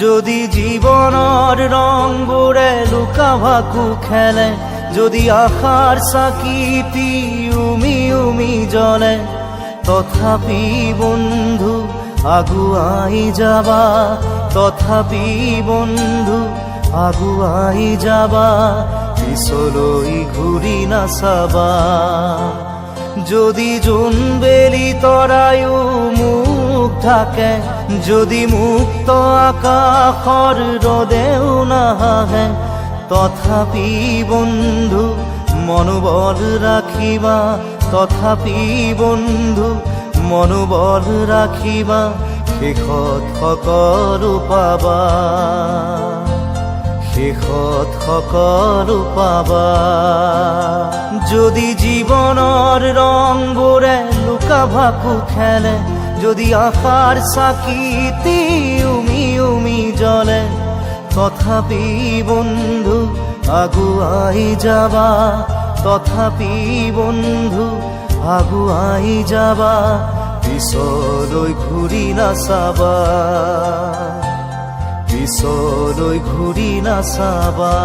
যদি জীবনৰ ৰংবোৰে লুকা ভাকু খেলে, যদি আশাৰ চাকিটি উমি উমি জ্বলে, তথাপি বন্ধু আগুৱাই যাবা, তথাপি বন্ধু আগুৱাই যাবা, পিছলৈ ঘূৰি নাচাবা। যদি জোনবেলি তৰায়ো মুখ ঢাকে, যদি মুক্ত আকাশৰ ৰদেও নাহাহে, তথাপি বন্ধু মনোবল ৰাখিবা, তথাপি বন্ধু মনোবল ৰাখিবা, শেষত সকলো পাবা, শেষত সকলো পাবা। যদি জীৱনৰ ৰংবোৰে লুকা ভাকু খেলে, যদি আশাৰ চাকিটি উমি উমি জ্বলে, তথাপি বন্ধু আগুৱাই যাবা, তথাপি বন্ধু আগুৱাই যাবা, পিছলৈ ঘূৰি নাচাবা, পিছলৈ ঘূৰি নাচাবা।